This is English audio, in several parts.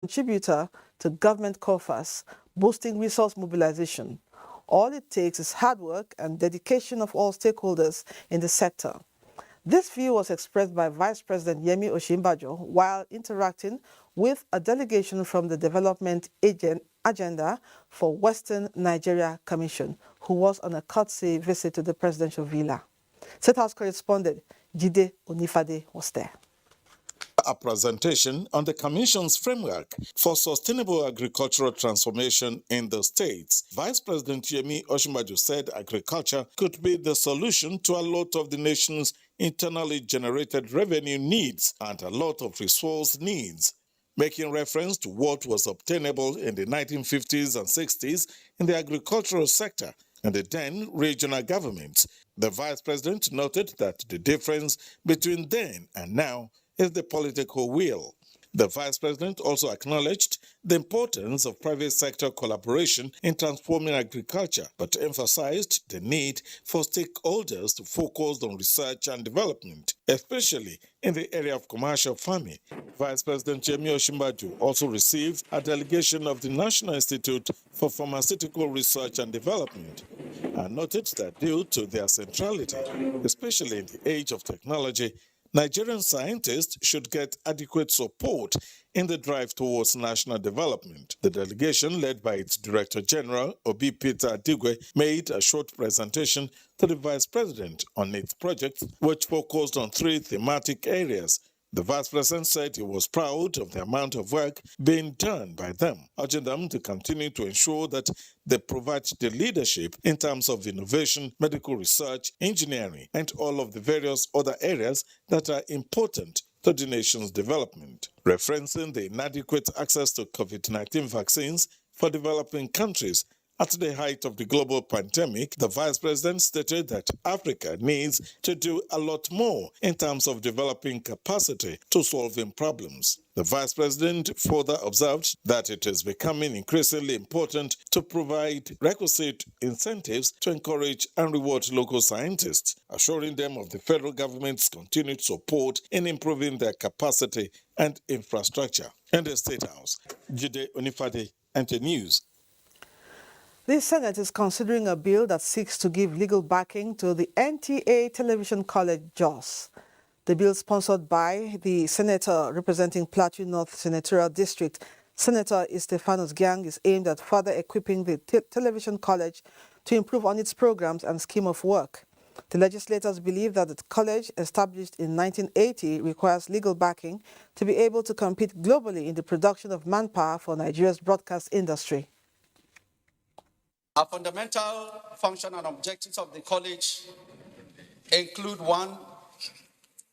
contributor to government coffers, boosting resource mobilization. All it takes is hard work and dedication of all stakeholders in the sector. This view was expressed by Vice President Yemi Osinbajo while interacting with a delegation from the Development Agenda for Western Nigeria Commission, who was on a courtesy visit to the presidential villa. State House correspondent Jide Onifade was there. A presentation on the Commission's framework for sustainable agricultural transformation in the states. Vice President Yemi Osinbajo said agriculture could be the solution to a lot of the nation's internally generated revenue needs and a lot of resource needs, making reference to what was obtainable in the 1950s and 60s in the agricultural sector and the then regional governments. The Vice President noted that the difference between then and now is the political will. The Vice President also acknowledged the importance of private sector collaboration in transforming agriculture, but emphasized the need for stakeholders to focus on research and development, especially in the area of commercial farming. Vice President Yemi Osinbajo also received a delegation of the National Institute for Pharmaceutical Research and Development and noted that due to their centrality, especially in the age of technology, Nigerian scientists should get adequate support in the drive towards national development. The delegation, led by its Director General, Obi Peter Adigwe, made a short presentation to the Vice President on its project, which focused on three thematic areas. The Vice President said he was proud of the amount of work being done by them, urging them to continue to ensure that they provide the leadership in terms of innovation, medical research, engineering, and all of the various other areas that are important to the nation's development. Referencing the inadequate access to COVID-19 vaccines for developing countries at the height of the global pandemic, the Vice President stated that Africa needs to do a lot more in terms of developing capacity to solving problems. The Vice President further observed that it is becoming increasingly important to provide requisite incentives to encourage and reward local scientists, assuring them of the federal government's continued support in improving their capacity and infrastructure. In the State House, Jide Onifade, NTA News. The Senate is considering a bill that seeks to give legal backing to the NTA Television College, Jos. The bill, sponsored by the senator representing Plateau North Senatorial District, Senator Stephanus Gyang, is aimed at further equipping the television college to improve on its programs and scheme of work. The legislators believe that the college, established in 1980, requires legal backing to be able to compete globally in the production of manpower for Nigeria's broadcast industry. Our fundamental function and objectives of the college include: 1,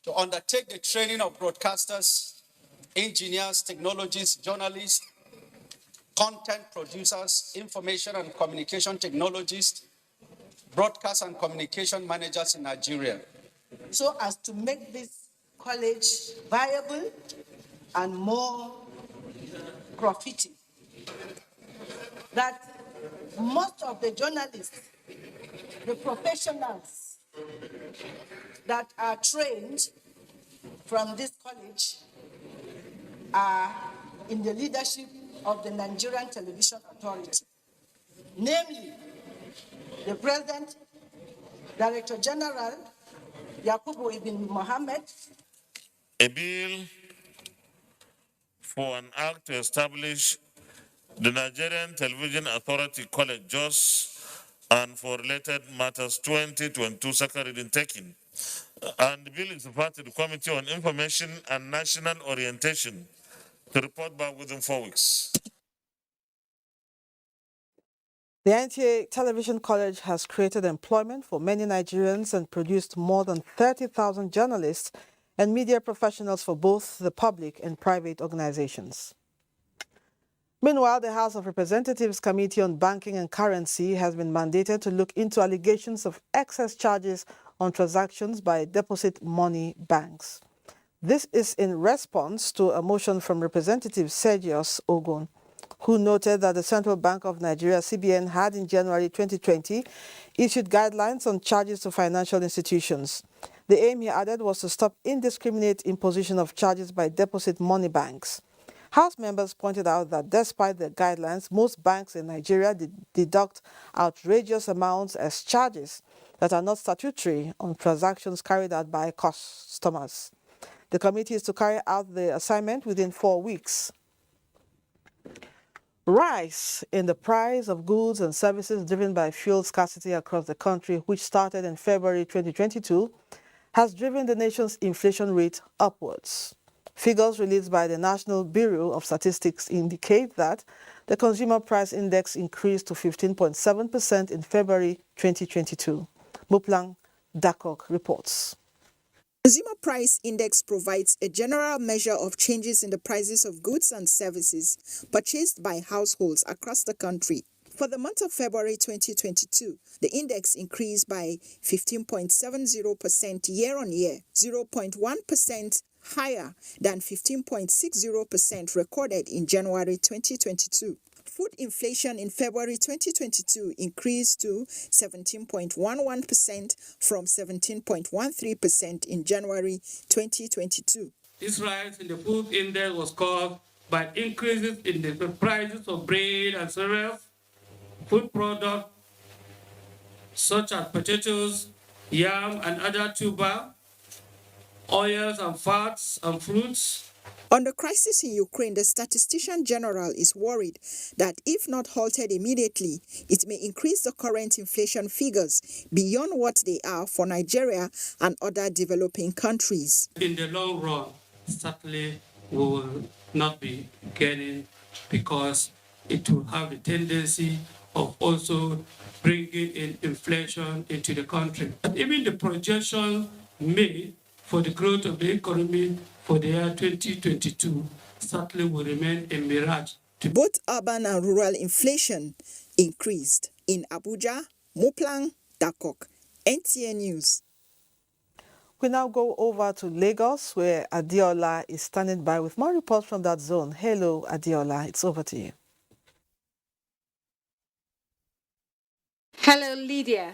to undertake the training of broadcasters, engineers, technologists, journalists, content producers, information and communication technologists, broadcast and communication managers in Nigeria, so as to make this college viable and more profitable. That most of the journalists, the professionals that are trained from this college are in the leadership of the Nigerian Television Authority, namely the President, Director General, Yakubu Ibn Mohammed. A bill for an act to establish the Nigerian Television Authority College, Jos, and for related matters 2022 second reading taken. And the bill is referred to the Committee on Information and National Orientation to report back within 4 weeks. The NTA Television College has created employment for many Nigerians and produced more than 30,000 journalists and media professionals for both the public and private organizations. Meanwhile, the House of Representatives Committee on Banking and Currency has been mandated to look into allegations of excess charges on transactions by deposit money banks. This is in response to a motion from Representative Sergius Ogun, who noted that the Central Bank of Nigeria, CBN, had in January 2020 issued guidelines on charges to financial institutions. The aim, he added, was to stop indiscriminate imposition of charges by deposit money banks. House members pointed out that despite the guidelines, most banks in Nigeria deduct outrageous amounts as charges that are not statutory on transactions carried out by customers. The committee is to carry out the assignment within 4 weeks. Rise in the price of goods and services driven by fuel scarcity across the country, which started in February 2022, has driven the nation's inflation rate upwards. Figures released by the National Bureau of Statistics indicate that the Consumer Price Index increased to 15.7% in February 2022. Muplang Dakok reports. Consumer Price Index provides a general measure of changes in the prices of goods and services purchased by households across the country. For the month of February 2022, the index increased by 15.70% year-on-year, 0.1% higher than 15.60% recorded in January 2022. Food inflation in February 2022 increased to 17.11% from 17.13% in January 2022. This rise in the food index was caused by increases in the prices of bread and cereals, food products such as potatoes, yam and other tuber, oils and fats and fruits. On the crisis in Ukraine, the Statistician General is worried that if not halted immediately, it may increase the current inflation figures beyond what they are for Nigeria and other developing countries. In the long run, certainly we will not be gaining because it will have the tendency of also bringing in inflation into the country. But even the projection made for the growth of the economy for the year 2022 certainly will remain a mirage. Both urban and rural inflation increased. In Abuja, Muplang Dakok, NTA News. We now go over to Lagos, where Adiola is standing by with more reports from that zone. Hello, Adiola, it's over to you. Hello, Lydia.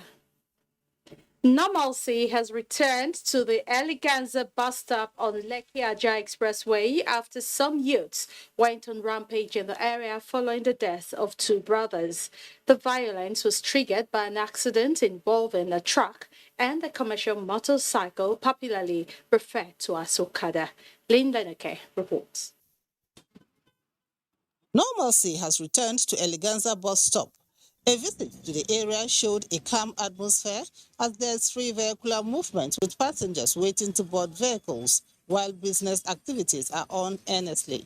Normalcy has returned to the Eleganza bus stop on Lekki-Ajah Expressway after some youths went on rampage in the area following the death of two brothers. The violence was triggered by an accident involving a truck and a commercial motorcycle, popularly referred to as Okada. Lynn Leneke reports. Normalcy has returned to Eleganza bus stop. A visit to the area showed a calm atmosphere as there's free vehicular movement with passengers waiting to board vehicles while business activities are on earnestly.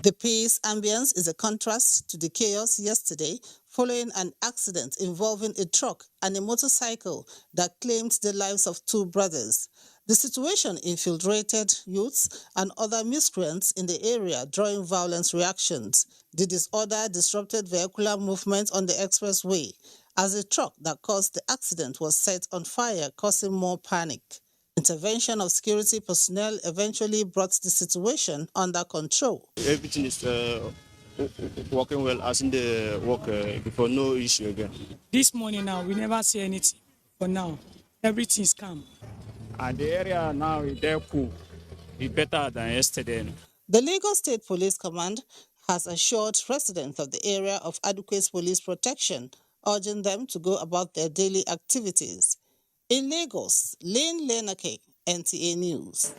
The peace ambience is a contrast to the chaos yesterday following an accident involving a truck and a motorcycle that claimed the lives of two brothers. The situation infiltrated youths and other miscreants in the area, drawing violent reactions. The disorder disrupted vehicular movement on the expressway as the truck that caused the accident was set on fire, causing more panic. Intervention of security personnel eventually brought the situation under control. Everything is working well as in the work before, no issue again. This morning now, we never see anything. For now, everything is calm. And the area now is there cool. It's better than yesterday. The Lagos State Police Command has assured residents of the area of adequate police protection, urging them to go about their daily activities. In Lagos, Lynn Leneke, NTA News.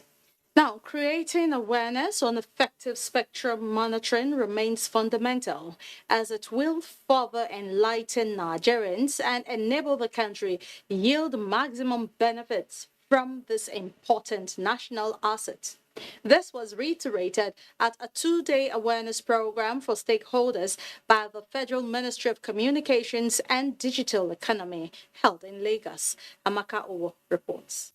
Now, creating awareness on effective spectrum monitoring remains fundamental, as it will further enlighten Nigerians and enable the country yield maximum benefits from this important national asset. This was reiterated at a two-day awareness program for stakeholders by the Federal Ministry of Communications and Digital Economy held in Lagos. Amaka Owo reports.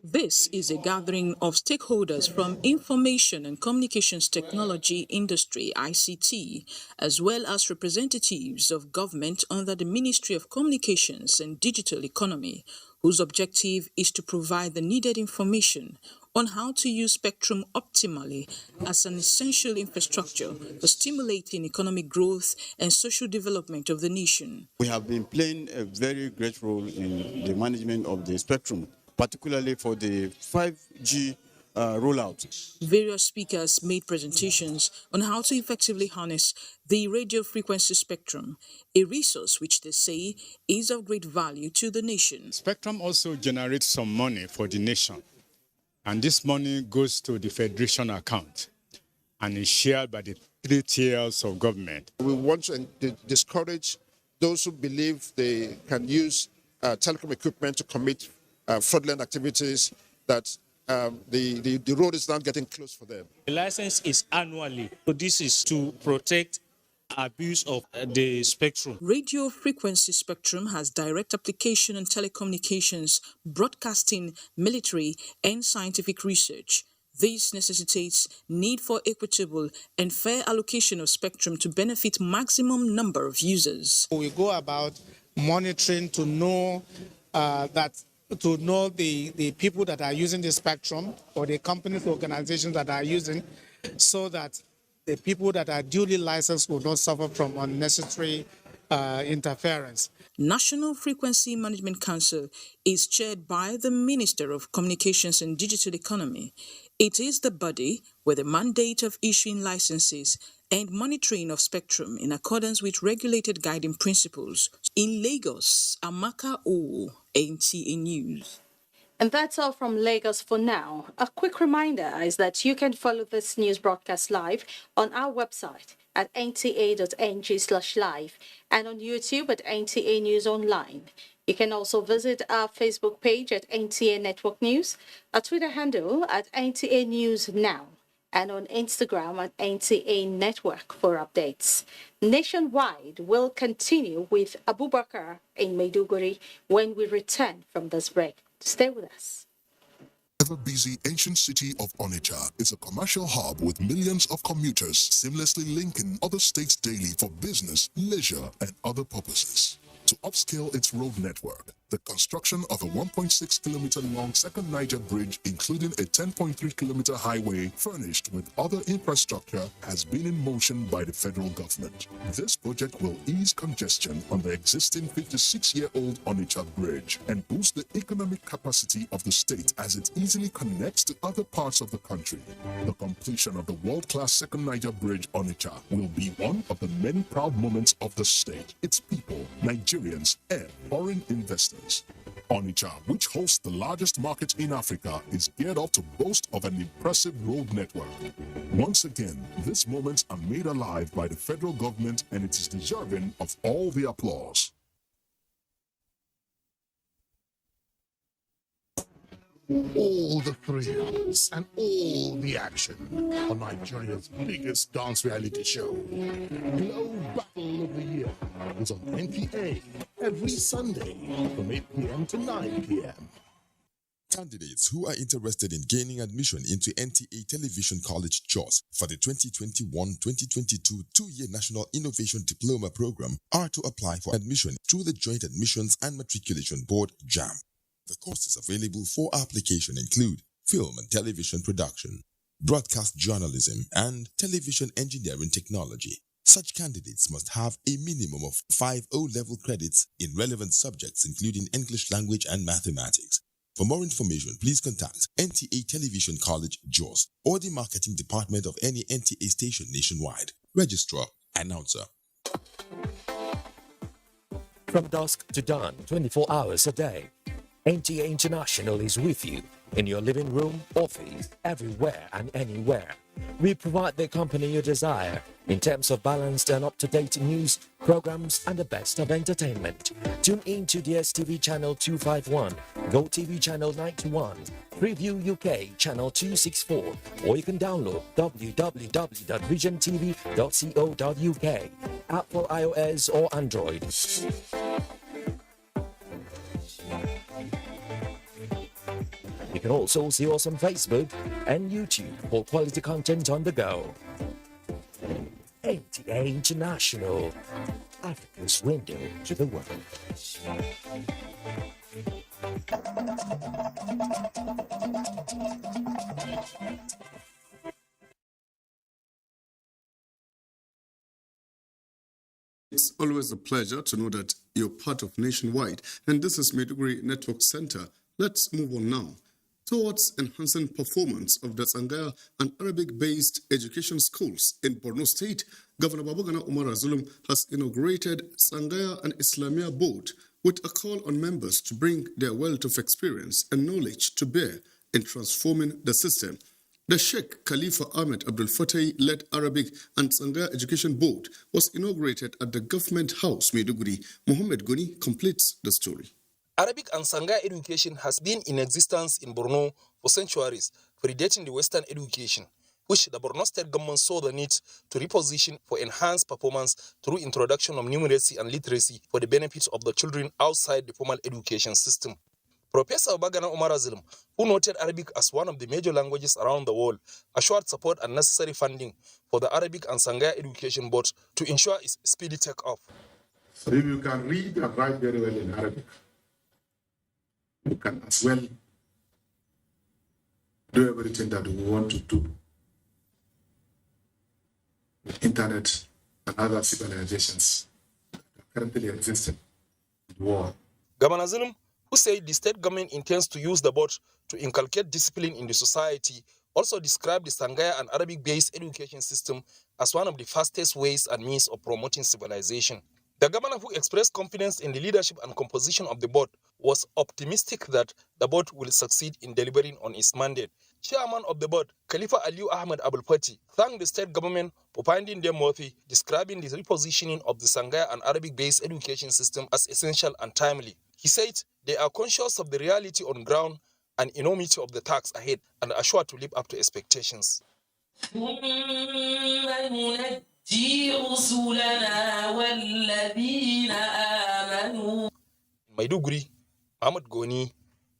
This is a gathering of stakeholders from information and communications technology industry, ICT, as well as representatives of government under the Ministry of Communications and Digital Economy, whose objective is to provide the needed information on how to use spectrum optimally as an essential infrastructure for stimulating economic growth and social development of the nation. We have been playing a very great role in the management of the spectrum, particularly for the 5G rollout. Various speakers made presentations on how to effectively harness the radio frequency spectrum, a resource which they say is of great value to the nation. Spectrum also generates some money for the nation, and this money goes to the federation account and is shared by the 3 tiers of government. We want to discourage those who believe they can use telecom equipment to commit fraudulent activities, that the road is not getting closed for them. The license is annually, so this is to protect abuse of the spectrum. Radio frequency spectrum has direct application in telecommunications, broadcasting, military, and scientific research. This necessitates need for equitable and fair allocation of spectrum to benefit maximum number of users. We go about monitoring to know the people that are using the spectrum, or the companies, organizations that are using, so that the people that are duly licensed will not suffer from unnecessary interference. National Frequency Management Council is chaired by the Minister of Communications and Digital Economy. It is the body with the mandate of issuing licenses and monitoring of spectrum in accordance with regulated guiding principles. In Lagos, Amaka O, NTA News. And that's all from Lagos for now. A quick reminder is that you can follow this news broadcast live on our website at nta.ng/live and on YouTube at NTA News Online. You can also visit our Facebook page at NTA Network News, our Twitter handle at NTA News Now, and on Instagram at NTA Network for updates. Nationwide will continue with Abubakar in Maiduguri when we return from this break. Stay with us. Ever-busy ancient city of Onitsha is a commercial hub with millions of commuters seamlessly linking other states daily for business, leisure, and other purposes. To upscale its road network, the construction of a 1.6-kilometer-long second Niger bridge, including a 10.3-kilometer highway furnished with other infrastructure, has been in motion by the federal government. This project will ease congestion on the existing 56-year-old Onitsha bridge and boost the economic capacity of the state as it easily connects to other parts of the country. The completion of the world-class second Niger bridge Onitsha will be one of the many proud moments of the state, its people, Nigerians, and foreign investors. Onitsha, which hosts the largest market in Africa, is geared up to boast of an impressive road network. Once again, these moments are made alive by the federal government, and it is deserving of all the applause. All the thrills and all the action on Nigeria's biggest dance reality show. Glow Battle of the Year is on NTA every Sunday from 8 p.m. to 9 p.m. Candidates who are interested in gaining admission into NTA Television College JOS for the 2021-2022 two-year National Innovation Diploma Program are to apply for admission through the Joint Admissions and Matriculation Board, JAM. The courses available for application include film and television production, broadcast journalism, and television engineering technology. Such candidates must have a minimum of 5 O-level credits in relevant subjects including English language and mathematics. For more information, please contact NTA Television College, JOS, or the marketing department of any NTA station nationwide. Registrar, Announcer. From dusk to dawn, 24 hours a day, NTA International is with you in your living room, office, everywhere and anywhere. We provide the company you desire in terms of balanced and up-to-date news, programs, and the best of entertainment. Tune in to DSTV Channel 251, GoTV Channel 91, Preview UK Channel 264, or you can download www.visiontv.co.uk, app for iOS or Android. You can also see us on Facebook and YouTube for quality content on the go. NTA International, Africa's window to the world. It's always a pleasure to know that you're part of Nationwide, and this is Maiduguri Network Center. Let's move on now to towards enhancing performance of the Sangaya and Arabic-based education schools in Borno State. Governor Babagana Umar Zulum has inaugurated Sangaya and Islamia Board with a call on members to bring their wealth of experience and knowledge to bear in transforming the system. The Sheikh Khalifa Ahmed Abdul Fattah-led Arabic and Sangaya Education Board was inaugurated at the Government House, Maiduguri. Mohammed Goni completes the story. Arabic and Sangaya education has been in existence in Borno for centuries, predating the Western education, which the Borno State government saw the need to reposition for enhanced performance through introduction of numeracy and literacy for the benefit of the children outside the formal education system. Professor Bagana Umar Azilm, who noted Arabic as one of the major languages around the world, assured support and necessary funding for the Arabic and Sangaya Education Board to ensure its speedy take-off. So if you can read and write very well in Arabic, you can as well do everything that we want to do with internet and other civilizations that currently exist in the world. Governor Azilm, who said the state government intends to use the board to inculcate discipline in the society, also described the Sangaya and Arabic-based education system as one of the fastest ways and means of promoting civilization. The governor, who expressed confidence in the leadership and composition of the board, was optimistic that the board will succeed in delivering on its mandate. Chairman of the board, Khalifa Aliu Ahmed Abul Fati, thanked the state government for finding them worthy, describing the repositioning of the Sangaya and Arabic-based education system as essential and timely. He said they are conscious of the reality on ground and enormity of the task ahead and are sure to live up to expectations. Maiduguri, Ahmed Goni,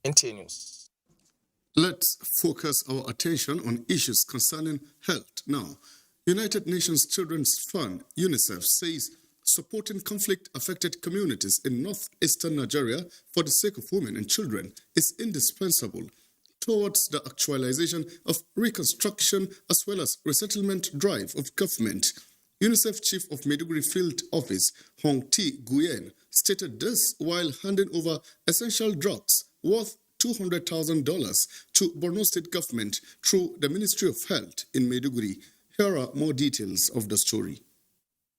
NTA News. Let's focus our attention on issues concerning health now. United Nations Children's Fund, UNICEF, says supporting conflict-affected communities in northeastern Nigeria for the sake of women and children is indispensable towards the actualization of reconstruction as well as resettlement drive of government. UNICEF Chief of Maiduguri Field Office, Hong T. Nguyen, stated this while handing over essential drugs worth $200,000 to Borno State government through the Ministry of Health in Maiduguri. Here are more details of the story.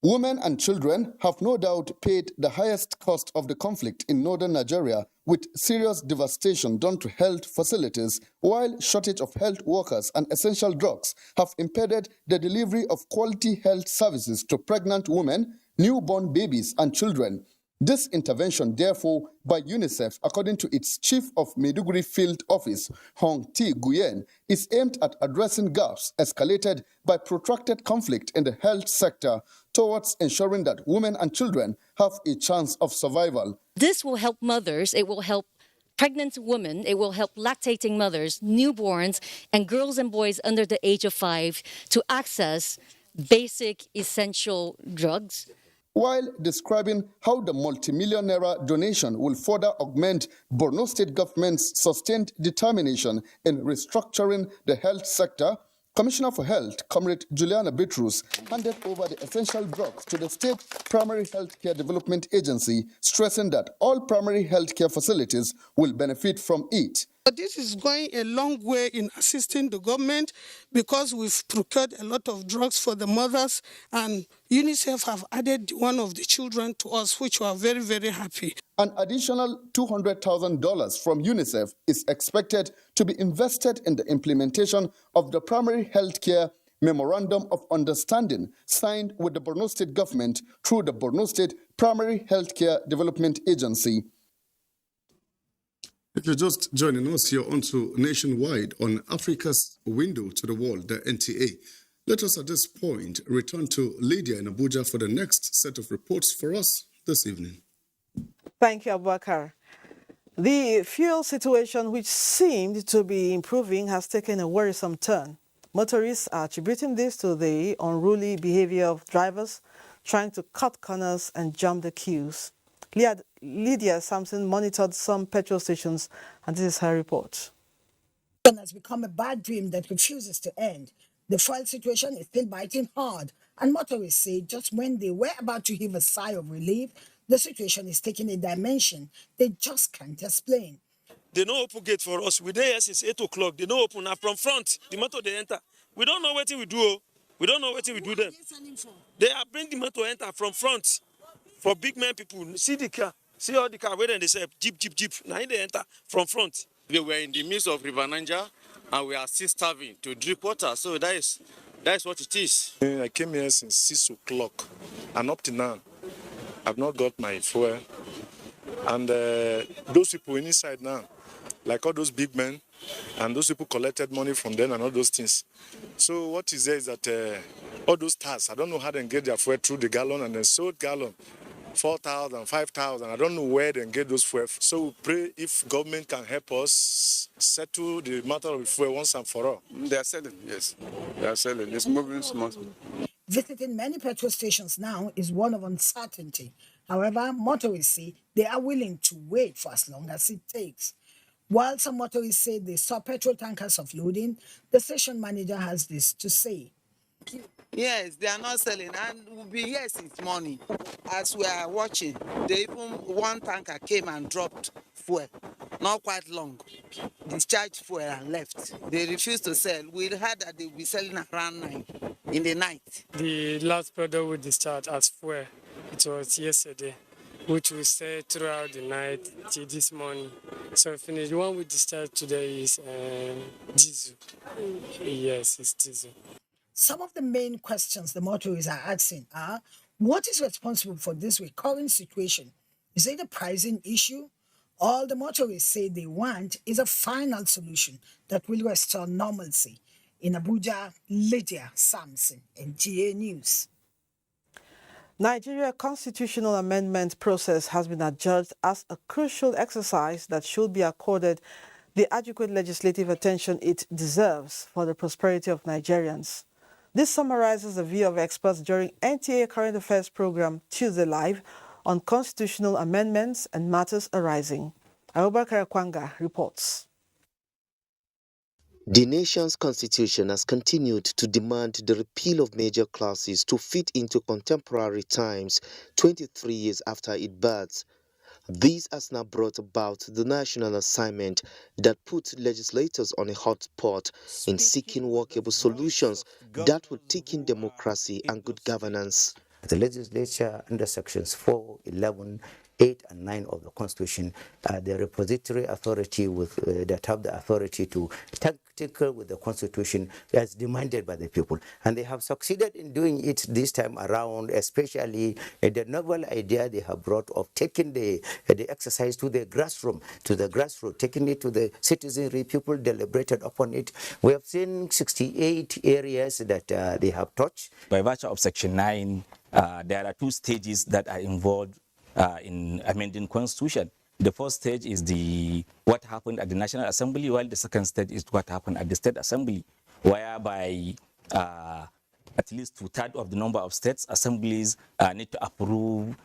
Women and children have no doubt paid the highest cost of the conflict in northern Nigeria, with serious devastation done to health facilities, while shortage of health workers and essential drugs have impeded the delivery of quality health services to pregnant women, newborn babies and children. This intervention, therefore, by UNICEF, according to its Chief of Maiduguri Field Office, Hong T. Nguyen, is aimed at addressing gaps escalated by protracted conflict in the health sector towards ensuring that women and children have a chance of survival. This will help mothers, it will help pregnant women, it will help lactating mothers, newborns, and girls and boys under the age of 5 to access basic essential drugs. While describing how the multi-million naira donation will further augment Borno State government's sustained determination in restructuring the health sector, Commissioner for Health, Comrade Juliana Bitrus, handed over the essential drugs to the State Primary Healthcare Development Agency, stressing that all primary healthcare facilities will benefit from it. This is going a long way in assisting the government because we've procured a lot of drugs for the mothers, and UNICEF have added one of the children to us, which we are very, very happy. An additional $200,000 from UNICEF is expected to be invested in the implementation of the Primary Healthcare Memorandum of Understanding signed with the Borno State government through the Borno State Primary Healthcare Development Agency. If you're just joining us here onto Nationwide on Africa's Window to the World, the NTA, let us at this point return to Lydia in Abuja for the next set of reports for us this evening. Thank you, Abubakar. The fuel situation, which seemed to be improving, has taken a worrisome turn. Motorists are attributing this to the unruly behavior of drivers trying to cut corners and jump the queues. Lydia Sampson monitored some petrol stations, and this is her report. It has become a bad dream that refuses to end. The fuel situation is still biting hard, and motorists say just when they were about to heave a sigh of relief, the situation is taking a dimension they just can't explain. They no open gate for us. We there since 8 o'clock. They no open. Now from front, the motor they enter. We don't know what we do. Oh. We don't know what we do them. They are bring the motor enter from front for big men people. See the car. See all the car where they say jeep. Now they enter from front. They were in the midst of River Niger, and we are still starving to drink water. So that is what it is. I came here since 6 o'clock, and up to now, I've not got my fuel. And those people inside now, like all those big men, and those people collected money from them and all those things. So what is there is that all those stars, I don't know how they get their fuel through the gallon, and they sold gallon 4,000, 5,000. I don't know where they get those fuel. So we pray if government can help us settle the matter of fuel once and for all. They are selling, yes. They are selling. It's moving smoothly. Visiting many petrol stations now is one of uncertainty. However, motorists say they are willing to wait for as long as it takes. While some motorists say they saw petrol tankers offloading, the station manager has this to say. Yes, they are not selling, and we'll be here since morning. As we are watching, one tanker came and dropped fuel, not quite long, discharged fuel and left. They refused to sell. We heard that they will be selling around 9 in the night. The last product we discharged as fuel, it was yesterday, which we sell throughout the night till this morning. So finished. The one we discharged today is diesel. Yes, it's diesel. Some of the main questions the motorists are asking are, what is responsible for this recurring situation? Is it a pricing issue? All the motorists say they want is a final solution that will restore normalcy. In Abuja, Lydia Samson, NTA News. Nigeria constitutional amendment process has been adjudged as a crucial exercise that should be accorded the adequate legislative attention it deserves for the prosperity of Nigerians. This summarizes the view of experts during NTA Current Affairs program Tuesday Live on constitutional amendments and matters arising. Abubakar Kwanga reports. The nation's constitution has continued to demand the repeal of major clauses to fit into contemporary times 23 years after its birth. This has now brought about the national assignment that puts legislators on a hot spot in seeking workable solutions that will take in democracy and good governance. The legislature under sections 4, 11, 8 and 9 of the Constitution, the repository authority that have the authority to tactical with the Constitution as demanded by the people. And they have succeeded in doing it this time around, especially the novel idea they have brought of taking the exercise to the grassroots, taking it to the citizenry. People deliberated upon it. We have seen 68 areas that they have touched. By virtue of Section 9, there are 2 stages that are involved in amending Constitution. The first stage is what happened at the National Assembly, while the second stage is what happened at the State Assembly, whereby at least 2/3 of the number of states assemblies need to approve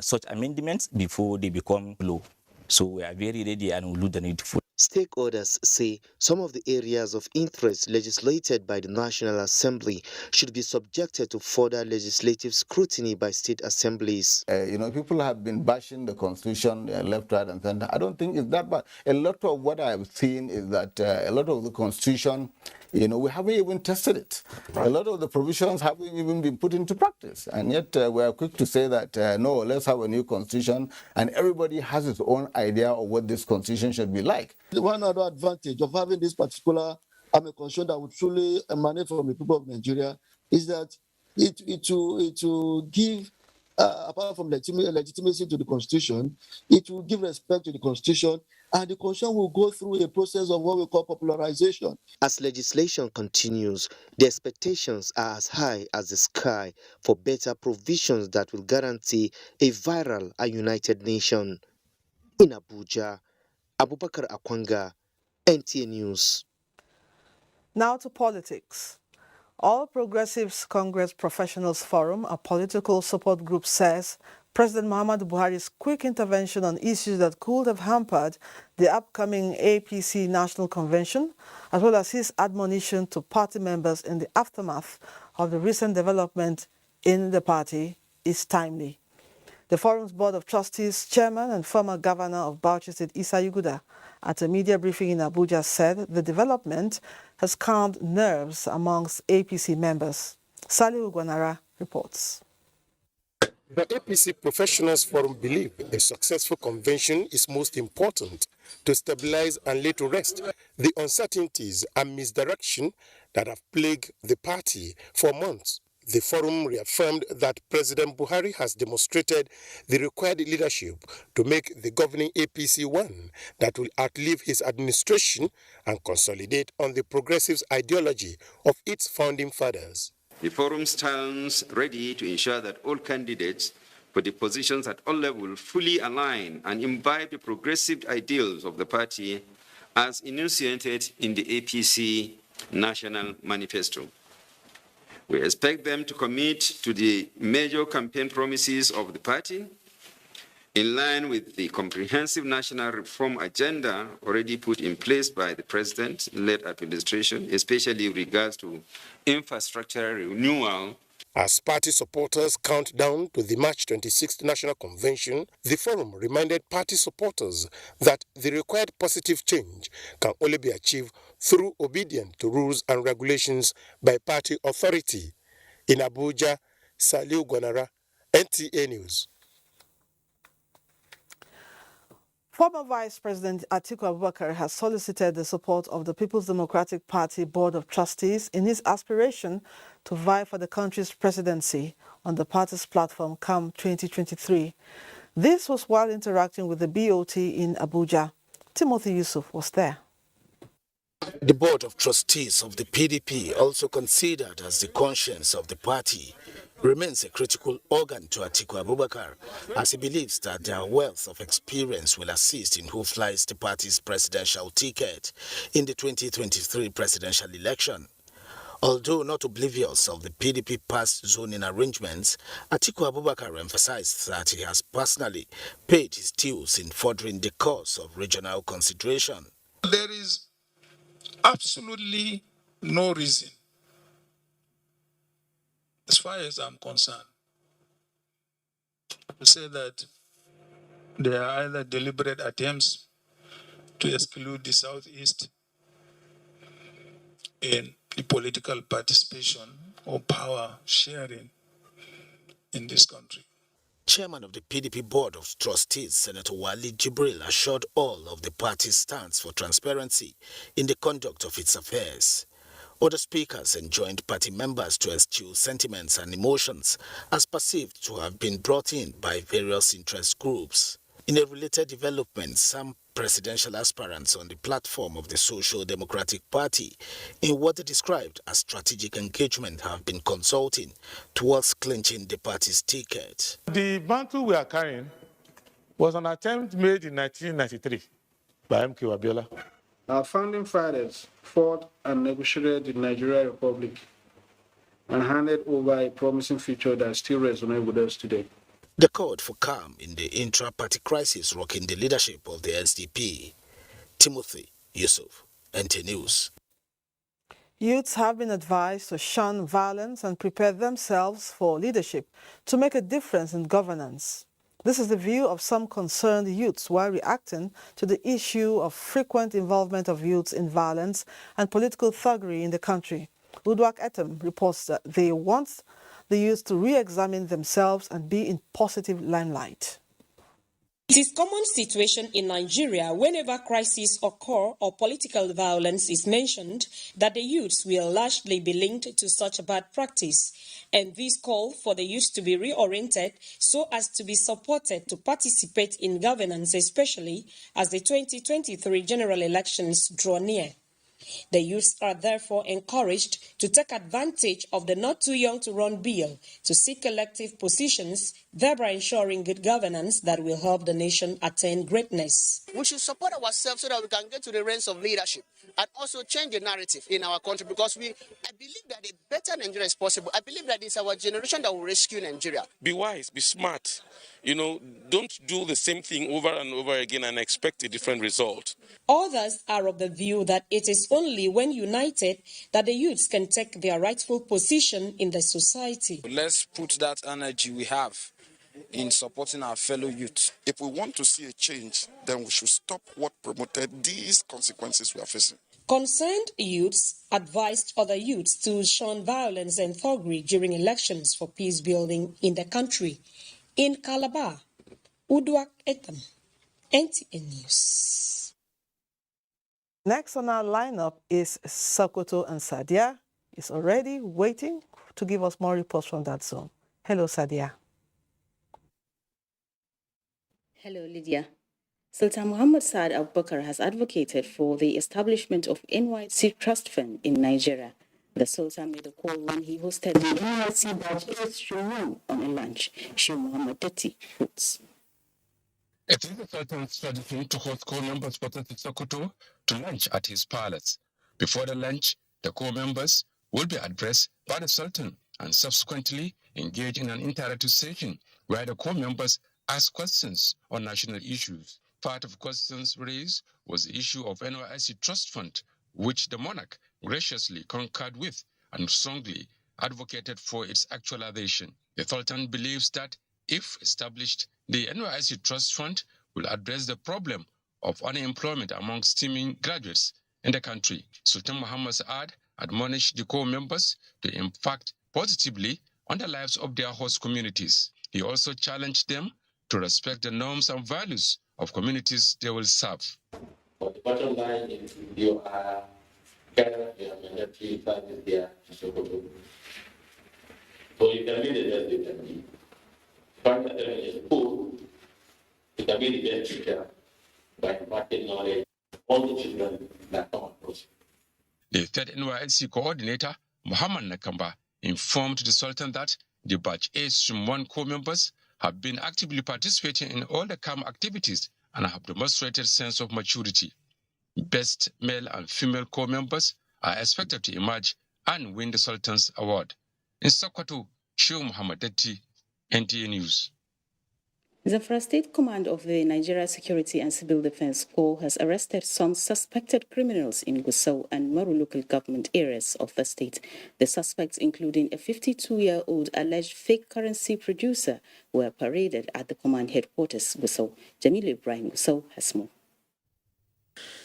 such amendments before they become law. So we are very ready and will do the needful. Stakeholders say some of the areas of interest legislated by the National Assembly should be subjected to further legislative scrutiny by state assemblies. People have been bashing the Constitution left, right, and center. I don't think it's that bad. A lot of what I've seen is that a lot of the Constitution, we haven't even tested it. Right. A lot of the provisions haven't even been put into practice. And yet we are quick to say that, no, let's have a new Constitution. And everybody has its own idea of what this Constitution should be like. One other advantage of having this particular Constitution that would truly emanate from the people of Nigeria is that it will give, apart from legitimacy to the Constitution, it will give respect to the Constitution, and the Constitution will go through a process of what we call popularization. As legislation continues, the expectations are as high as the sky for better provisions that will guarantee a viral and united nation. In Abuja, Abubakar Akwanga, NTA News. Now to politics. All Progressives Congress Professionals Forum, a political support group, says President Muhammadu Buhari's quick intervention on issues that could have hampered the upcoming APC National Convention, as well as his admonition to party members in the aftermath of the recent development in the party, is timely. The forum's Board of Trustees chairman and former governor of Bauchi State, Issa Yuguda, at a media briefing in Abuja said the development has calmed nerves amongst APC members. Salihu Gwanara reports. The APC Professionals Forum believe a successful convention is most important to stabilize and lay to rest the uncertainties and misdirection that have plagued the party for months. The forum reaffirmed that President Buhari has demonstrated the required leadership to make the governing APC one that will outlive his administration and consolidate on the progressive ideology of its founding fathers. The forum stands ready to ensure that all candidates for the positions at all levels fully align and imbibe the progressive ideals of the party as enunciated in the APC National Manifesto. We expect them to commit to the major campaign promises of the party in line with the comprehensive national reform agenda already put in place by the president-led administration, especially with regards to infrastructure renewal. As party supporters count down to the March 26th National Convention, the forum reminded party supporters that the required positive change can only be achieved through obedience to rules and regulations by party authority. In Abuja, Saliu Gwanara, NTA News. Former Vice President Atiku Abubakar has solicited the support of the People's Democratic Party Board of Trustees in his aspiration to vie for the country's presidency on the party's platform come 2023. This was while interacting with the BOT in Abuja. Timothy Yusuf was there. The Board of Trustees of the PDP, also considered as the conscience of the party, remains a critical organ to Atiku Abubakar, as he believes that their wealth of experience will assist in who flies the party's presidential ticket in the 2023 presidential election. Although not oblivious of the PDP past zoning arrangements, Atiku Abubakar emphasized that he has personally paid his dues in furthering the cause of regional consideration. There is absolutely no reason, as far as I'm concerned, to say that there are either deliberate attempts to exclude the Southeast in the political participation or power sharing in this country. Chairman of the PDP Board of Trustees, Senator Wali Jibril, assured all of the party's stance for transparency in the conduct of its affairs. Other speakers enjoined party members to eschew sentiments and emotions as perceived to have been brought in by various interest groups. In a related development, some presidential aspirants on the platform of the Social Democratic Party, in what they described as strategic engagement, have been consulting towards clinching the party's ticket. The mantle we are carrying was an attempt made in 1993 by MK Abiola. Our founding fathers fought and negotiated the Nigerian Republic and handed over a promising future that still resonates with us today. The call for calm in the intra-party crisis rocking the leadership of the SDP. Timothy Yusuf, NTA News. Youths have been advised to shun violence and prepare themselves for leadership to make a difference in governance. This is the view of some concerned youths while reacting to the issue of frequent involvement of youths in violence and political thuggery in the country. Udwak Etem reports that they want the youth to re-examine themselves and be in positive limelight. It is a common situation in Nigeria whenever crises occur or political violence is mentioned that the youths will largely be linked to such a bad practice. And this call for the youth to be reoriented so as to be supported to participate in governance, especially as the 2023 general elections draw near. The youths are therefore encouraged to take advantage of the not too young to run bill to seek elective positions, thereby ensuring good governance that will help the nation attain greatness. We should support ourselves so that we can get to the reins of leadership and also change the narrative in our country, because I believe that a better Nigeria is possible. I believe that it's our generation that will rescue Nigeria. Be wise, be smart. Don't do the same thing over and over again and expect a different result. Others are of the view that it is only when united that the youths can take their rightful position in the society. Let's put that energy we have in supporting our fellow youth. If we want to see a change, then we should stop what promoted these consequences we are facing. Concerned youths advised other youths to shun violence and thuggery during elections for peace building in the country. In Calabar, Uduak Etam, NTA News. Next on our lineup is Sokoto and Sadia. Is already waiting to give us more reports from that zone. Hello, Sadia. Hello, Lydia. Sultan Muhammad Saad Abubakar has advocated for the establishment of NYSC Trust Fund in Nigeria. The Sultan made a call when he hosted the NYSC Batch A on a lunch. Sheikh Muhammad Dati reports. It is the Sultan's strategy to host core members for Sokoto to lunch at his palace. Before the lunch, the core members will be addressed by the Sultan and subsequently engage in an interactive session where the core members ask questions on national issues. Part of questions raised was the issue of NYSC Trust Fund, which the monarch graciously concurred with and strongly advocated for its actualization. The Sultan believes that if established, the NYSC Trust Fund will address the problem of unemployment among STEAM graduates in the country. Sultan Muhammad Saad admonished the core members to impact positively on the lives of their host communities. He also challenged them to respect the norms and values of communities they will serve. But the bottom line is you are gathered your military service there in Sokoto. So you can be the best you can be. Part of them is poor, you can be the best teacher by imparting knowledge on the children that come across. The third NYSC coordinator, Muhammad Nakamba, informed the Sultan that the Batch A-1 core members have been actively participating in all the camp activities and have demonstrated sense of maturity. Best male and female core members are expected to emerge and win the Sultan's award. In Sokoto, Sheikh Muhammad Dati, NTA News. Zamfara State Command of the Nigeria Security and Civil Defense Corps has arrested some suspected criminals in Gusau and Maru local government areas of the state. The suspects, including a 52-year-old alleged fake currency producer, were paraded at the command headquarters, Gusau. Jamil Ibrahim Gusau has more.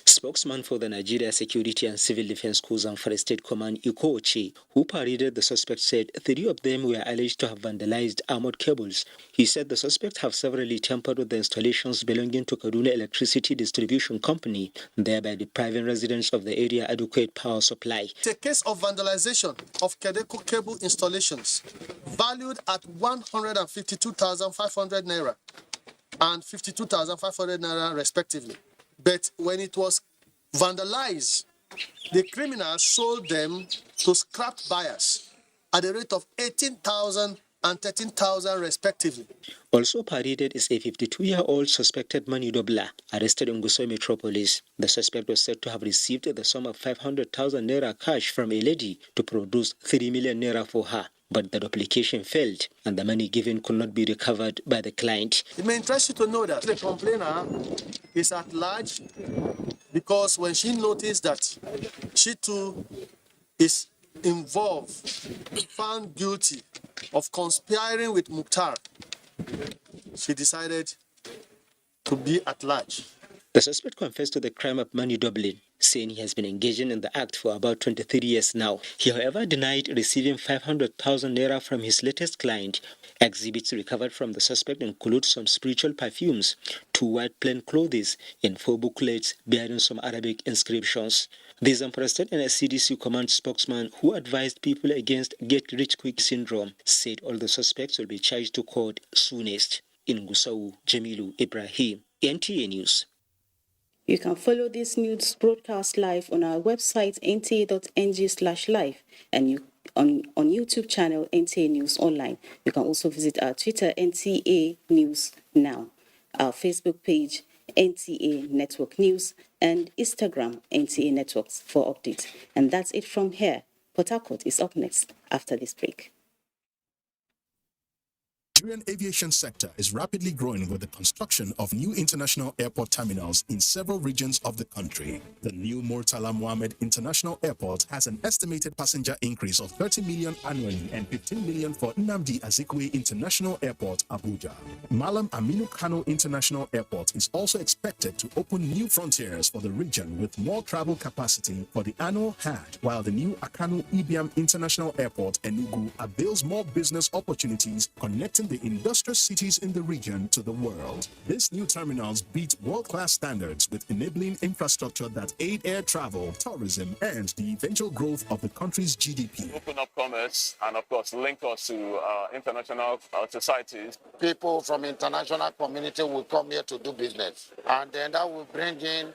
Spokesman for the Nigeria Security and Civil Defense Corps Zamfara State Command, Ikoche, who paraded the suspects, said 3 of them were alleged to have vandalized armored cables. He said the suspects have severally tampered with the installations belonging to Kaduna Electricity Distribution Company, thereby depriving residents of the area adequate power supply. It's a case of vandalization of Kedeco cable installations valued at 152,500 naira and 52,500 naira respectively. But when it was vandalized, the criminals sold them to scrap buyers at a rate of 18,000 and 13,000 respectively. Also paraded is a 52-year-old suspected money doubler arrested in Gusau Metropolis. The suspect was said to have received the sum of 500,000 naira cash from a lady to produce 3 million naira for her. But the duplication failed and the money given could not be recovered by the client. It may interest you to know that the complainer is at large because when she noticed that she too is involved, found guilty of conspiring with Mukhtar, she decided to be at large. The suspect confessed to the crime of money doubling, saying he has been engaging in the act for about 23 years now. He, however, denied receiving 500,000 naira from his latest client. Exhibits recovered from the suspect include some spiritual perfumes, 2 white plain clothes, and 4 booklets bearing some Arabic inscriptions. The Zamfara State NSCDC command spokesman, who advised people against get-rich-quick syndrome, said all the suspects will be charged to court soonest. In Gusau, Jamilu Ibrahim, NTA News. You can follow this news broadcast live on our website nta.ng/live and on YouTube channel NTA News Online. You can also visit our Twitter NTA News Now, our Facebook page NTA Network News, and Instagram NTA Networks for updates. And that's it from here. Port Harcourt is up next after this break. Nigerian aviation sector is rapidly growing with the construction of new international airport terminals in several regions of the country. The new Murtala Mohammed International Airport has an estimated passenger increase of 30 million annually and 15 million for Nnamdi Azikiwe International Airport, Abuja. Malam Aminu Kano International Airport is also expected to open new frontiers for the region with more travel capacity for the annual Hajj, while the new Akanu Ibiam International Airport, Enugu, avails more business opportunities connecting the industrial cities in the region to the world. These new terminals beat world-class standards with enabling infrastructure that aid air travel, tourism, and the eventual growth of the country's GDP. Open up commerce and, of course, link us to international societies. People from international community will come here to do business, and then that will bring in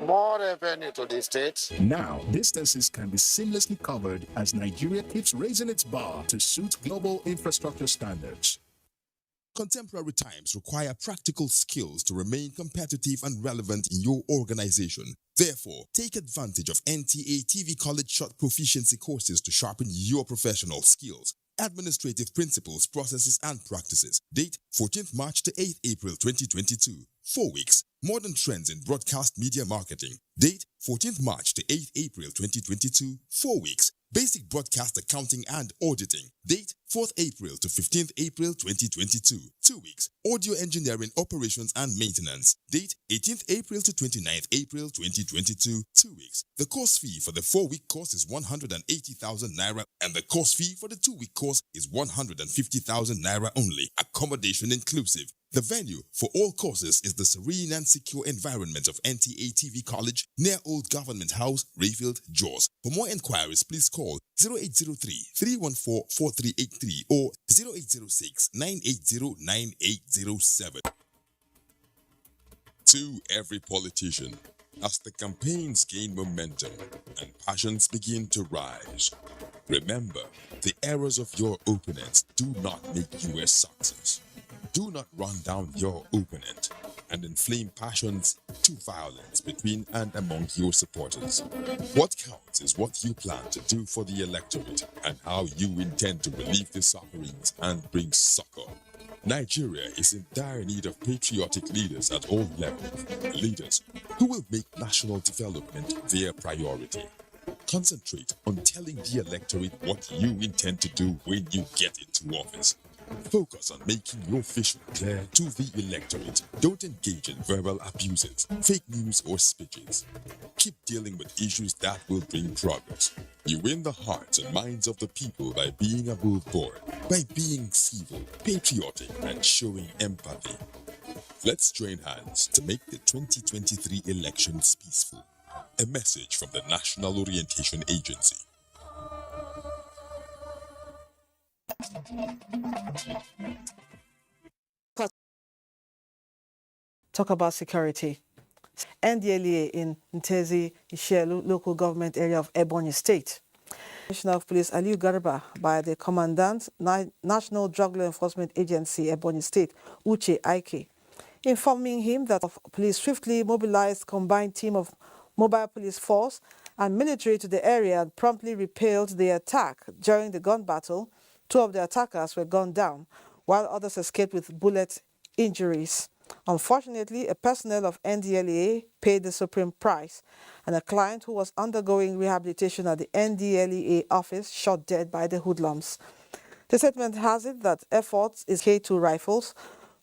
more revenue to the state. Now, distances can be seamlessly covered as Nigeria keeps raising its bar to suit global infrastructure standards. Contemporary times require practical skills to remain competitive and relevant in your organization. Therefore, take advantage of NTA College short proficiency courses to sharpen your professional skills. Administrative principles, processes, and practices. Date 14th March to 8th April 2022. 4 weeks. Modern trends in broadcast media marketing. Date 14th March to 8th April 2022. 4 weeks. Basic broadcast accounting and auditing. Date 4th April to 15th April 2022. 2 weeks. Audio engineering operations and maintenance. Date 18th April to 29th April 2022. 2 weeks. The course fee for the 4-week course is 180,000 naira and the course fee for the 2-week course is 150,000 naira only. Accommodation inclusive. The venue for all courses is the serene and secure environment of NTA College near Old Government House, Rayfield, Jos. For more inquiries, please call 0803-314-4383 or 0806-980-9807. To every politician, as the campaigns gain momentum and passions begin to rise, remember, the errors of your opponents do not make you a success. Do not run down your opponent and inflame passions to violence between and among your supporters. What counts is what you plan to do for the electorate and how you intend to relieve the sufferings and bring succor. Nigeria is in dire need of patriotic leaders at all levels, leaders who will make national development their priority. Concentrate on telling the electorate what you intend to do when you get into office. Focus on making your vision clear to the electorate. Don't engage in verbal abuses, fake news, or speeches. Keep dealing with issues that will bring progress. You win the hearts and minds of the people by being above board, by being civil, patriotic, and showing empathy. Let's join hands to make the 2023 elections peaceful. A message from the National Orientation Agency. Talk about security. NDLEA in Ntezi Ishelu local government area of Ebonyi State. Commissioner of Police Aliu Garba by the Commandant, National Drug Law Enforcement Agency, Ebonyi State, Uche Aike, informing him that police swiftly mobilized combined team of mobile police force and military to the area and promptly repelled the attack. During the gun battle, 2 of the attackers were gunned down, while others escaped with bullet injuries. Unfortunately, a personnel of NDLEA paid the supreme price, and a client who was undergoing rehabilitation at the NDLEA office shot dead by the hoodlums. The statement has it that efforts is K2 rifles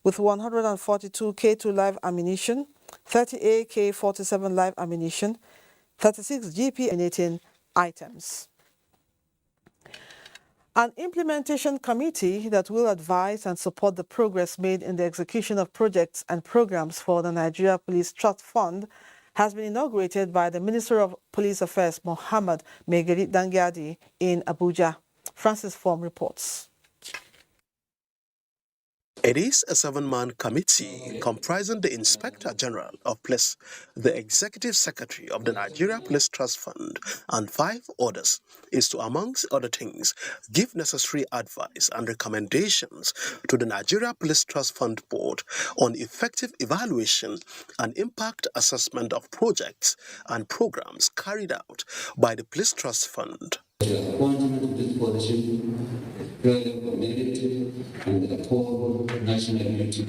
with 142 K2 live ammunition, 30 AK-47 live ammunition, 36 GP ammunition items. An implementation committee that will advise and support the progress made in the execution of projects and programs for the Nigeria Police Trust Fund has been inaugurated by the Minister of Police Affairs, Mohammed Megeri Dangyadi, in Abuja. Francis Form reports. It is a 7-man committee comprising the Inspector General of Police, the Executive Secretary of the Nigeria Police Trust Fund, and 5 others, is to, amongst other things, give necessary advice and recommendations to the Nigeria Police Trust Fund Board on effective evaluation and impact assessment of projects and programs carried out by the Police Trust Fund. Very committed and uphold national unity.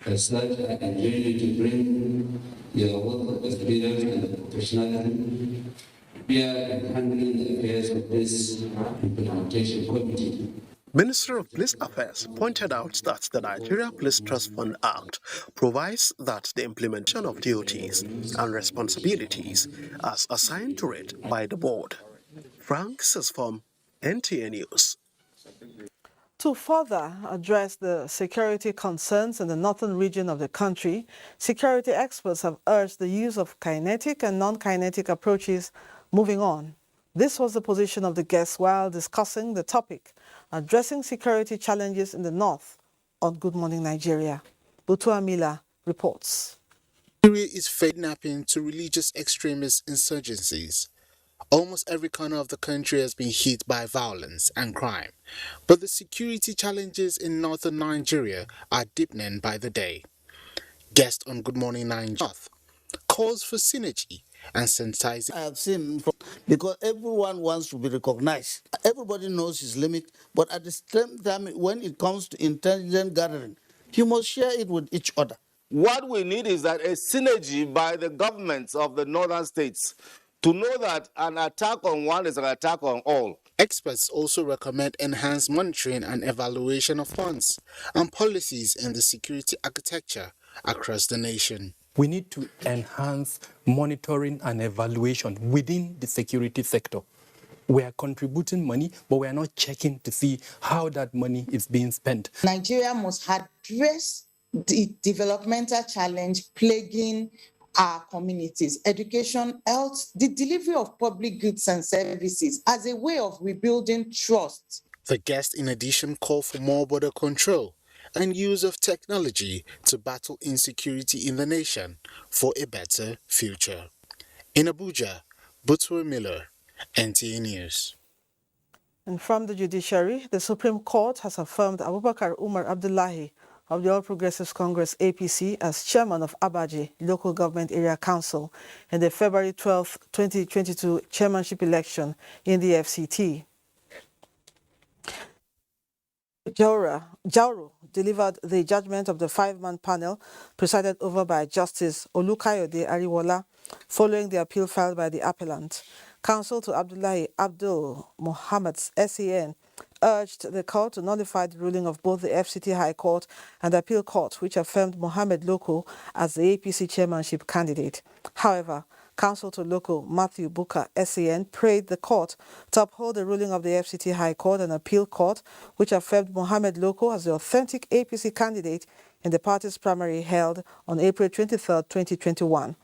As such, I enjoin you to bring your wealth of experience and professionalism bear in handling the affairs of this implementation committee. Minister of Police Affairs pointed out that the Nigeria Police Trust Fund Act provides that the implementation of duties and responsibilities as assigned to it by the board. Frank says from NTA News. To further address the security concerns in the northern region of the country, security experts have urged the use of kinetic and non-kinetic approaches moving on. This was the position of the guests while discussing the topic, addressing security challenges in the north, on Good Morning Nigeria. Butua Mila reports. Nigeria is kidnapping to religious extremist insurgencies. Almost every corner of the country has been hit by violence and crime, but the security challenges in northern Nigeria are deepening by the day. Guest on Good Morning Nigeria calls for synergy and sensitizing. I have seen, because everyone wants to be recognized. Everybody knows his limit, but at the same time, when it comes to intelligence gathering, you must share it with each other. What we need is that a synergy by the governments of the northern states to know that an attack on one is an attack on all. Experts also recommend enhanced monitoring and evaluation of funds and policies in the security architecture across the nation. We need to enhance monitoring and evaluation within the security sector. We are contributing money, but we are not checking to see how that money is being spent. Nigeria must address the developmental challenge plaguing our communities, education, health, the delivery of public goods and services as a way of rebuilding trust. The guest in addition called for more border control and use of technology to battle insecurity in the nation for a better future. In Abuja, Butua Miller, NTA News. And from the judiciary, the Supreme Court has affirmed Abubakar Umar Abdullahi of the All Progressives Congress APC as chairman of Abaji Local Government Area Council in the February 12, 2022 chairmanship election in the FCT. Jauro delivered the judgment of the five-man panel presided over by Justice Olukayode Ariwola following the appeal filed by the appellant. Counsel to Abdullahi Abdul Mohammad's SAN urged the court to nullify the ruling of both the FCT High Court and the Appeal Court, which affirmed Mohammed Loko as the APC chairmanship candidate. However, Counsel to Loko Matthew Buka SAN prayed the court to uphold the ruling of the FCT High Court and Appeal Court, which affirmed Mohammed Loko as the authentic APC candidate in the party's primary held on April 23, 2021.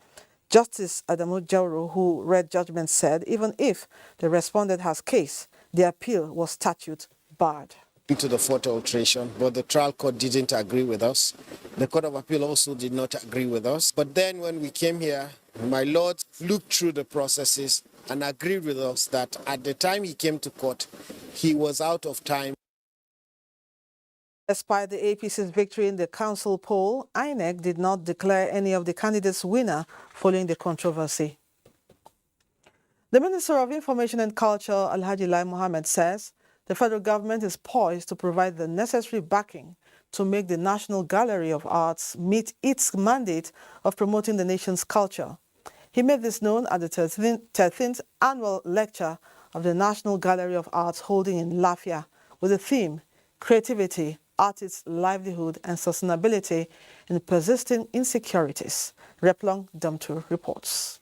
Justice Adamu Jauro, who read judgment, said even if the respondent has case, the appeal was statute barred. To the fourth alteration, but the trial court didn't agree with us. The Court of Appeal also did not agree with us. But then when we came here, my lord looked through the processes and agreed with us that at the time he came to court, he was out of time. Despite the APC's victory in the council poll, INEC did not declare any of the candidates winner following the controversy. The Minister of Information and Culture, Alhaji Lai Mohammed, says the federal government is poised to provide the necessary backing to make the National Gallery of Arts meet its mandate of promoting the nation's culture. He made this known at the 13th annual lecture of the National Gallery of Arts holding in Lafia with the theme, Creativity, Artists' Livelihood and Sustainability in Persisting Insecurities. Replong Damtu reports.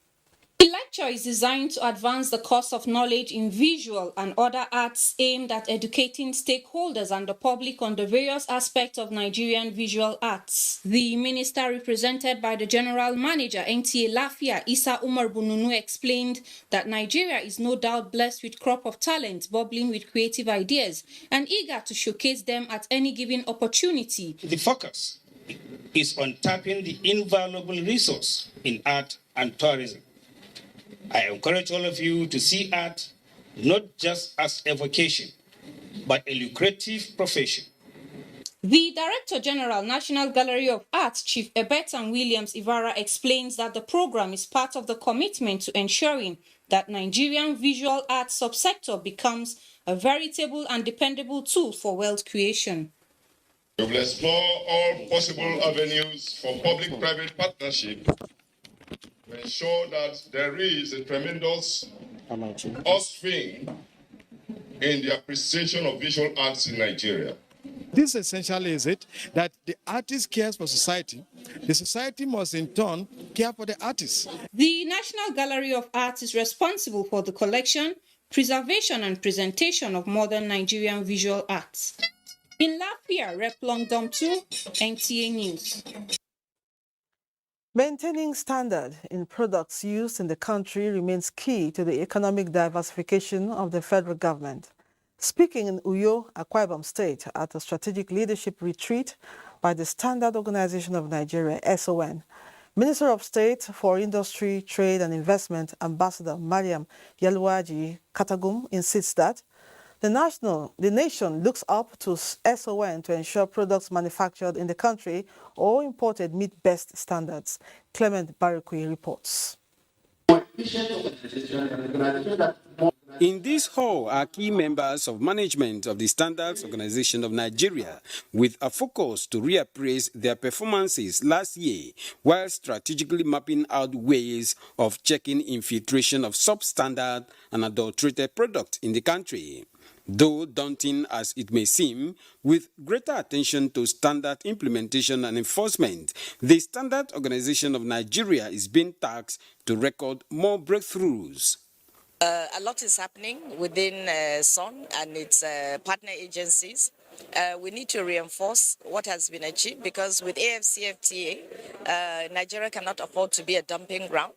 The lecture is designed to advance the course of knowledge in visual and other arts aimed at educating stakeholders and the public on the various aspects of Nigerian visual arts. The minister, represented by the General Manager, NTA Lafia, Isa Umar Bununu, explained that Nigeria is no doubt blessed with crop of talent, bubbling with creative ideas and eager to showcase them at any given opportunity. The focus is on tapping the invaluable resource in art and tourism. I encourage all of you to see art not just as a vocation, but a lucrative profession. The Director General, National Gallery of Arts, Chief Ebertan Williams Ivara, explains that the program is part of the commitment to ensuring that Nigerian visual arts subsector becomes a veritable and dependable tool for wealth creation. We will explore all possible avenues for public-private partnership to ensure that there is a tremendous upswing in the appreciation of visual arts in Nigeria. This essentially is it, that the artist cares for society. The society must in turn care for the artist. The National Gallery of Arts is responsible for the collection, preservation and presentation of modern Nigerian visual arts. In Lafia, Replong Dom 2, NTA News. Maintaining standard in products used in the country remains key to the economic diversification of the federal government. Speaking in Uyo, Akwa Ibom State, at a strategic leadership retreat by the Standard Organization of Nigeria, SON, Minister of State for Industry, Trade and Investment, Ambassador Mariam Yalwaji Katagum, insists that the nation looks up to SON to ensure products manufactured in the country or imported meet best standards. Clement Barikui reports. In this hall are key members of management of the Standards Organization of Nigeria, with a focus to reappraise their performances last year while strategically mapping out ways of checking infiltration of substandard and adulterated products in the country. Though daunting as it may seem, with greater attention to standard implementation and enforcement, the Standard Organization of Nigeria is being tasked to record more breakthroughs. A lot is happening within SON and its partner agencies. We need to reinforce what has been achieved because with AFCFTA, Nigeria cannot afford to be a dumping ground.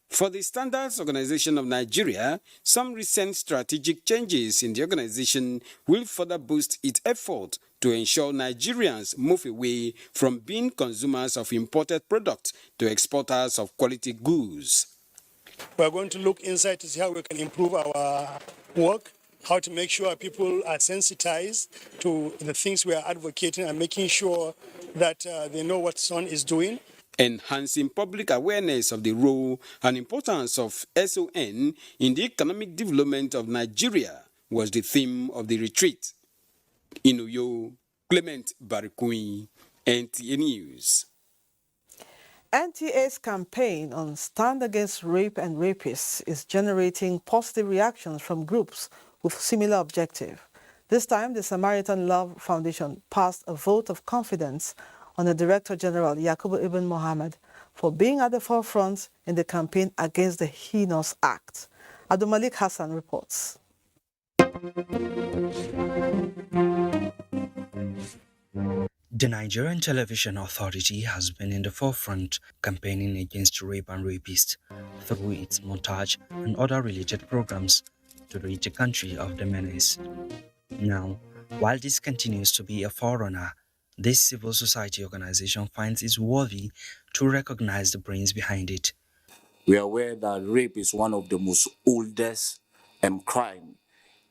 For the Standards Organization of Nigeria, some recent strategic changes in the organization will further boost its effort to ensure Nigerians move away from being consumers of imported products to exporters of quality goods. We're going to look inside to see how we can improve our work, how to make sure people are sensitized to the things we are advocating and making sure that they know what SON is doing. Enhancing public awareness of the role and importance of SON in the economic development of Nigeria was the theme of the retreat. In Uyo, Clement Barikui, NTA News. NTA's campaign on Stand Against Rape and Rapists is generating positive reactions from groups with similar objective. This time, the Samaritan Love Foundation passed a vote of confidence on the Director General, Yakubu Ibn Mohammed, for being at the forefront in the campaign against the heinous act. Abdul Malik Hassan reports. The Nigerian Television Authority has been in the forefront campaigning against rape and rapists through its montage and other related programs to rid the country of the menace. Now, while this continues to be a forerunner, this civil society organization finds it worthy to recognize the brains behind it. We are aware that rape is one of the most oldest crime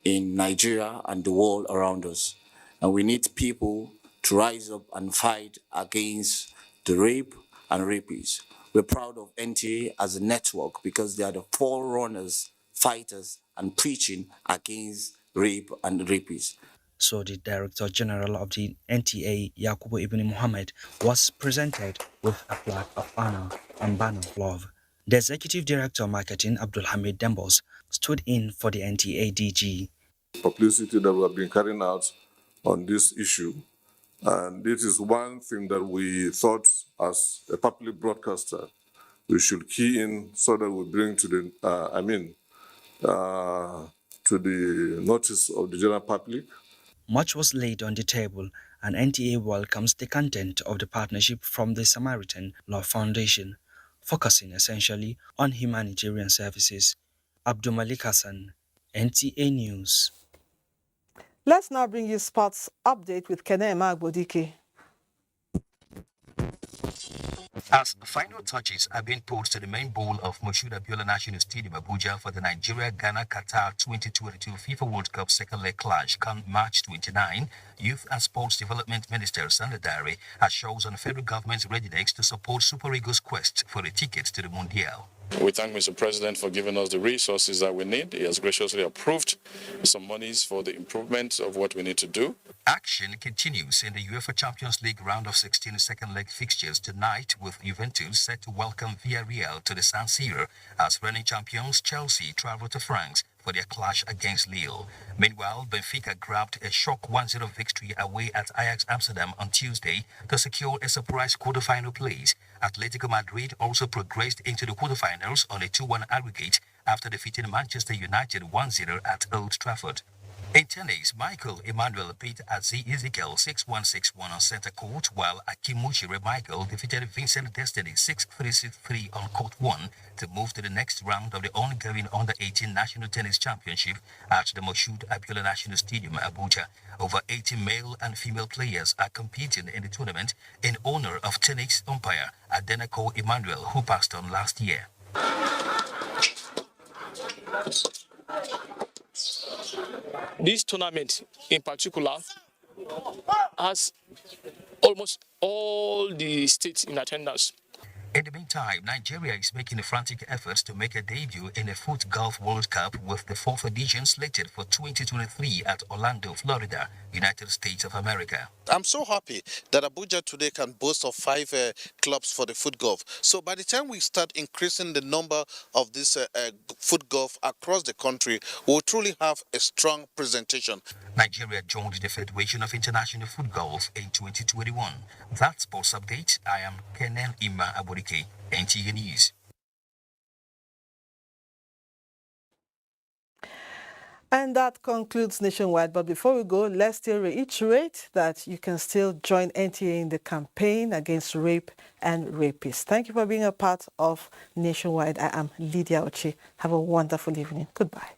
in Nigeria and the world around us. And we need people to rise up and fight against the rape and rapists. We're proud of NTA as a network because they are the forerunners, fighters, and preaching against rape and rapists. So the Director General of the NTA, Yakubu Ibn Mohammed, was presented with a plaque of honor and banner of love. The Executive Director Marketing, Abdul Hamid Dembos, stood in for the NTA DG. Publicity that we have been carrying out on this issue, and this is one thing that we thought as a public broadcaster we should key in so that we bring to the, to the notice of the general public. Much was laid on the table, and NTA welcomes the content of the partnership from the Samaritan Law Foundation, focusing essentially on humanitarian services. Abdul Malik Hassan, NTA News. Let's now bring you sports update with Kene Magbodike. As final touches are being put to the main bowl of Moshood Abiola National Stadium, Abuja, for the Nigeria-Ghana-Qatar 2022 FIFA World Cup second leg clash come March 29, Youth and Sports Development Minister Standardization has chosen federal government's readiness to support Super Eagles' quest for a ticket to the Mundial. We thank Mr. President for giving us the resources that we need. He has graciously approved some monies for the improvement of what we need to do. Action continues in the UEFA Champions League round of 16 second leg fixtures tonight, with Juventus set to welcome Villarreal to the San Siro as reigning champions Chelsea travel to France for their clash against Lille. Meanwhile, Benfica grabbed a shock 1-0 victory away at Ajax Amsterdam on Tuesday to secure a surprise quarter-final place. Atletico Madrid also progressed into the quarter-finals on a 2-1 aggregate after defeating Manchester United 1-0 at Old Trafford. In tennis, Michael Emmanuel beat Azi Ezekiel 6-1, 6-1 on center court, while Akimuchire Michael defeated Vincent Destiny 6-3, 6-3 on court 1 to move to the next round of the ongoing Under-18 National Tennis Championship at the Moshood Abiola National Stadium, Abuja. Over 80 male and female players are competing in the tournament in honor of tennis umpire Adenako Emmanuel, who passed on last year. This tournament in particular has almost all the states in attendance. In the meantime, Nigeria is making a frantic effort to make a debut in the Foot Golf World Cup, with the 4th edition slated for 2023 at Orlando, Florida, United States of America. I'm so happy that Abuja today can boast of 5 clubs for the foot golf. So by the time we start increasing the number of this foot golf across the country, we'll truly have a strong presentation. Nigeria joined the Federation of International Foot Golf in 2021. That's sports update. I am Kenan Ima Aborike, NTA News. And that concludes Nationwide. But before we go, let's still reiterate that you can still join NTA in the campaign against rape and rapists. Thank you for being a part of Nationwide. I am Lydia Ochi. Have a wonderful evening. Goodbye.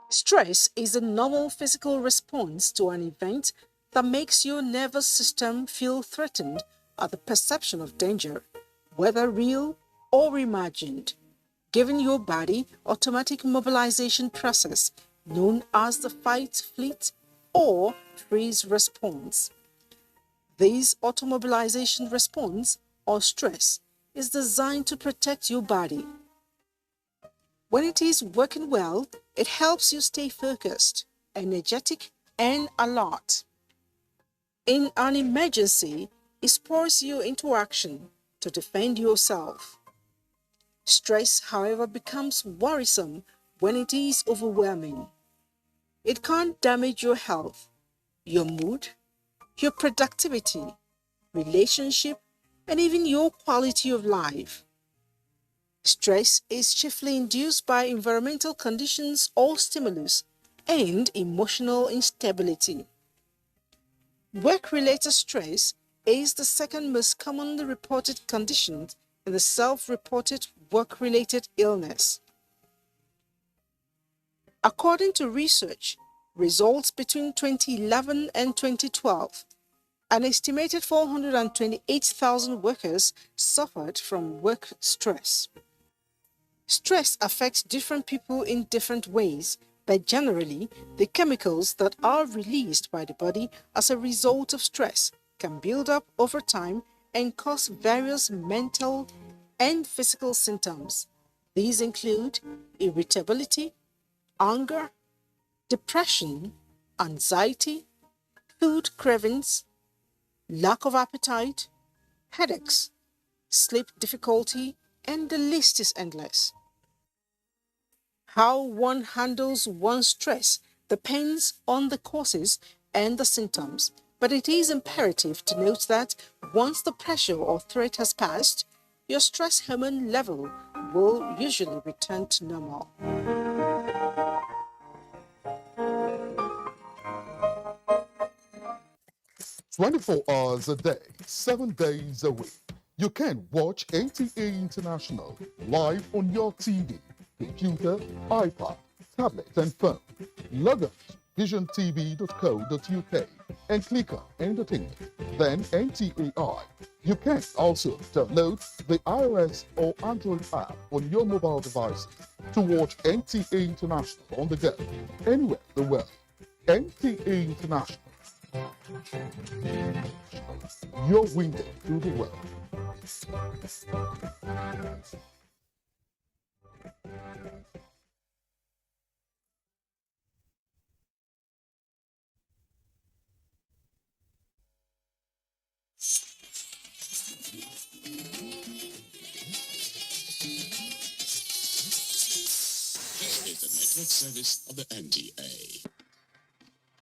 Stress is a normal physical response to an event that makes your nervous system feel threatened at the perception of danger, whether real or imagined, giving your body automatic mobilization process known as the fight, flight, or freeze response. This automobilization response, or stress, is designed to protect your body. When it is working well, it helps you stay focused, energetic, and alert. In an emergency, it spurs you into action to defend yourself. Stress, however, becomes worrisome when it is overwhelming. It can damage your health, your mood, your productivity, relationship, and even your quality of life. Stress is chiefly induced by environmental conditions or stimulus and emotional instability. Work-related stress is the second most commonly reported condition in the self-reported work-related illness. According to research results between 2011 and 2012, an estimated 428,000 workers suffered from work stress. Stress affects different people in different ways, but generally, the chemicals that are released by the body as a result of stress can build up over time and cause various mental and physical symptoms. These include irritability, anger, depression, anxiety, food cravings, lack of appetite, headaches, sleep difficulty, and the list is endless. How one handles one's stress depends on the causes and the symptoms, but it is imperative to note that once the pressure or threat has passed, your stress hormone level will usually return to normal. 24 hours a day, 7 days a week. You can watch NTA International live on your TV, computer, iPad, tablet, and phone. Log on to visiontv.co.uk and click on Entertainment, then NTAI. You can also download the iOS or Android app on your mobile devices to watch NTA International on the go, anywhere in the world. NTA International, your window to the world. This is the network service of the NTA.